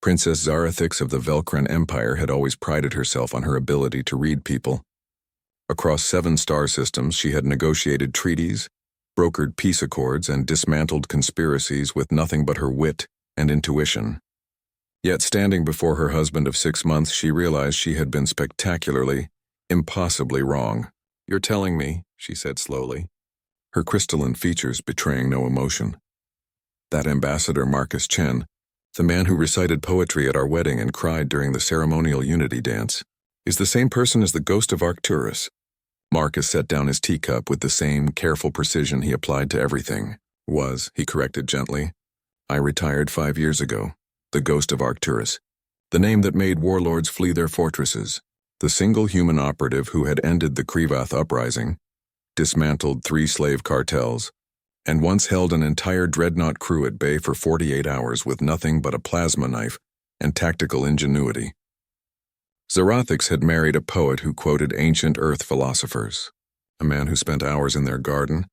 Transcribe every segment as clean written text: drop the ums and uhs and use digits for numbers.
Princess Zarathix of the Velcran Empire had always prided herself on her ability to read people. Across 7 star systems, she had negotiated treaties, brokered peace accords, and dismantled conspiracies with nothing but her wit and intuition. Yet standing before her husband of 6 months, she realized she had been spectacularly, impossibly wrong. "You're telling me," she said slowly, her crystalline features betraying no emotion. "That Ambassador Marcus Chen, the man who recited poetry at our wedding and cried during the ceremonial unity dance, is the same person as the ghost of Arcturus." Marcus set down his teacup with the same careful precision he applied to everything. He corrected gently. "I retired 5 years ago. The ghost of Arcturus. The name that made warlords flee their fortresses. The single human operative who had ended the Krivath uprising, dismantled 3 slave cartels, and once held an entire dreadnought crew at bay for 48 hours with nothing but a plasma knife and tactical ingenuity." Zarathix had married a poet who quoted ancient Earth philosophers, a man who spent hours in their garden,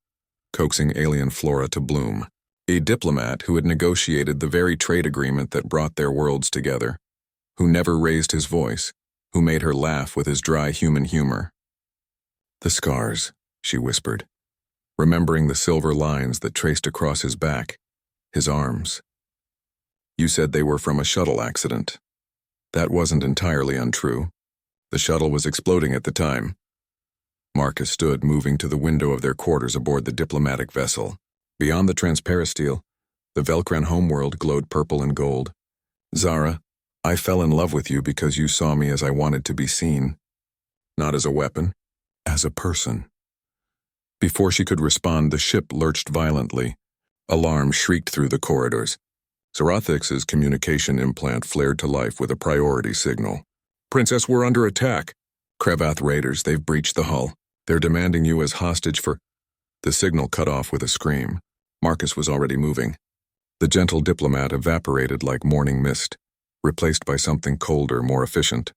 coaxing alien flora to bloom, a diplomat who had negotiated the very trade agreement that brought their worlds together, who never raised his voice, who made her laugh with his dry human humor. "The scars," she whispered, remembering the silver lines that traced across his back, his arms. "You said they were from a shuttle accident." That wasn't entirely untrue. The shuttle was exploding at the time. Marcus stood, moving to the window of their quarters aboard the diplomatic vessel. Beyond the transparisteel, the Velcran homeworld glowed purple and gold. "Zara, I fell in love with you because you saw me as I wanted to be seen. Not as a weapon, as a person." Before she could respond, the ship lurched violently. Alarm shrieked through the corridors. Zarathix's communication implant flared to life with a priority signal. "Princess, we're under attack. Krivath raiders, they've breached the hull. They're demanding you as hostage for—" The signal cut off with a scream. Marcus was already moving. The gentle diplomat evaporated like morning mist, replaced by something colder, more efficient.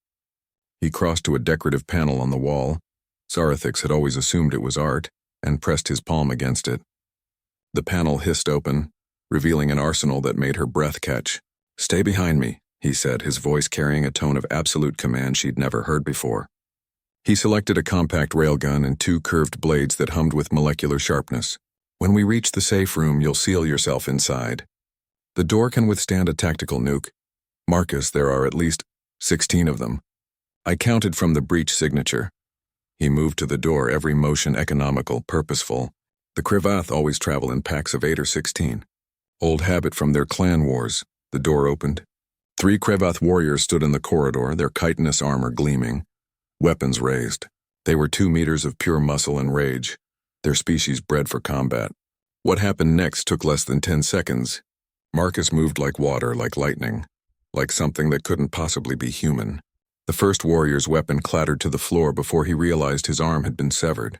He crossed to a decorative panel on the wall. Zarathix had always assumed it was art, and pressed his palm against it. The panel hissed open, revealing an arsenal that made her breath catch. "Stay behind me," he said, his voice carrying a tone of absolute command she'd never heard before. He selected a compact railgun and 2 curved blades that hummed with molecular sharpness. "When we reach the safe room, you'll seal yourself inside. The door can withstand a tactical nuke. Marcus, there are at least 16 of them. I counted from the breach signature." He moved to the door, every motion economical, purposeful. The Krivath always travel in packs of 8 or 16. Old habit from their clan wars. The door opened. 3 Krivath warriors stood in the corridor, their chitinous armor gleaming, weapons raised. They were 2 meters of pure muscle and rage, their species bred for combat. What happened next took less than 10 seconds. Marcus moved like water, like lightning, like something that couldn't possibly be human. The first warrior's weapon clattered to the floor before he realized his arm had been severed.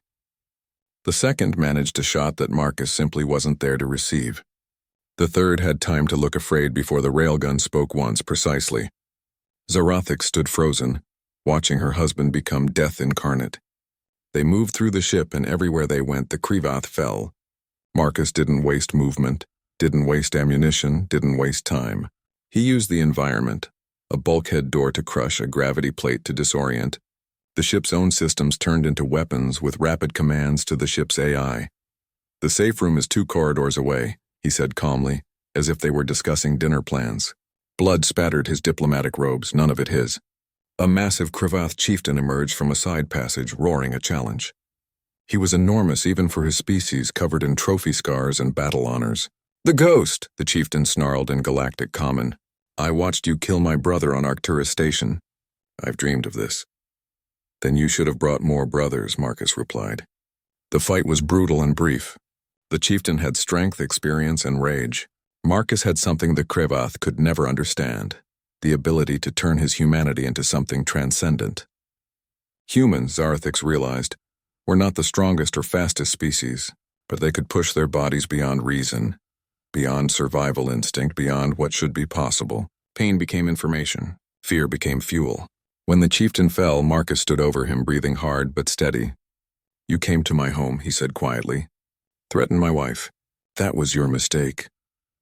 The second managed a shot that Marcus simply wasn't there to receive. The third had time to look afraid before the railgun spoke once precisely. Zarathix stood frozen, watching her husband become death incarnate. They moved through the ship, and everywhere they went, the Krivath fell. Marcus didn't waste movement, didn't waste ammunition, didn't waste time. He used the environment, a bulkhead door to crush, a gravity plate to disorient. The ship's own systems turned into weapons with rapid commands to the ship's AI. "The safe room is 2 corridors away," he said calmly, as if they were discussing dinner plans. Blood spattered his diplomatic robes, none of it his. A massive Krivath chieftain emerged from a side passage, roaring a challenge. He was enormous even for his species, covered in trophy scars and battle honors. "The ghost!" the chieftain snarled in galactic common. "I watched you kill my brother on Arcturus Station. I've dreamed of this." "Then you should have brought more brothers," Marcus replied. The fight was brutal and brief. The chieftain had strength, experience, and rage. Marcus had something the Krivath could never understand, the ability to turn his humanity into something transcendent. Humans, Zarathix realized, were not the strongest or fastest species, but they could push their bodies beyond reason, beyond survival instinct, beyond what should be possible. Pain became information. Fear became fuel. When the chieftain fell, Marcus stood over him, breathing hard but steady. "You came to my home," he said quietly. "Threatened my wife. That was your mistake."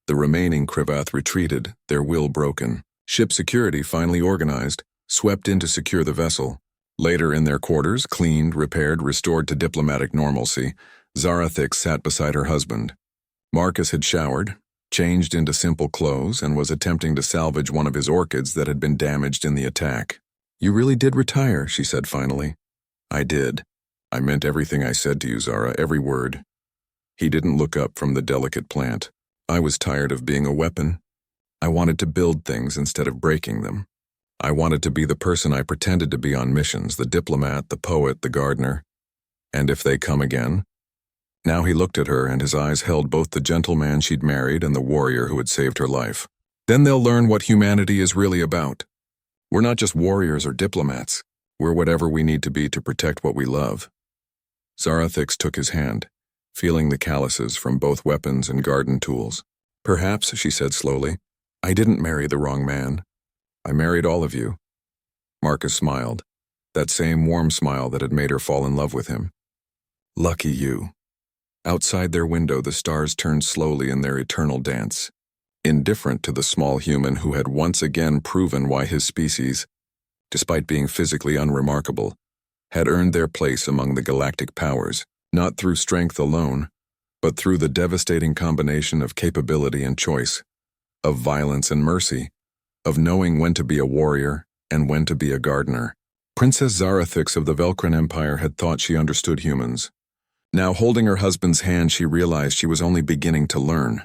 The remaining Krivath retreated, their will broken. Ship security finally organized, swept in to secure the vessel. Later in their quarters, cleaned, repaired, restored to diplomatic normalcy, Zarathix sat beside her husband. Marcus had showered, changed into simple clothes, and was attempting to salvage one of his orchids that had been damaged in the attack. "You really did retire," she said finally. "I did. I meant everything I said to you, Zara, every word." He didn't look up from the delicate plant. "I was tired of being a weapon. I wanted to build things instead of breaking them. I wanted to be the person I pretended to be on missions, the diplomat, the poet, the gardener. And if they come again?" Now he looked at her, and his eyes held both the gentleman she'd married and the warrior who had saved her life. "Then they'll learn what humanity is really about. We're not just warriors or diplomats. We're whatever we need to be to protect what we love." Zarathix took his hand, feeling the calluses from both weapons and garden tools. "Perhaps," she said slowly, "I didn't marry the wrong man. I married all of you." Marcus smiled, that same warm smile that had made her fall in love with him. "Lucky you." Outside their window, the stars turned slowly in their eternal dance, indifferent to the small human who had once again proven why his species, despite being physically unremarkable, had earned their place among the galactic powers, not through strength alone, but through the devastating combination of capability and choice, of violence and mercy, of knowing when to be a warrior and when to be a gardener. Princess Zarathix of the Velcran Empire had thought she understood humans. Now, holding her husband's hand, she realized she was only beginning to learn.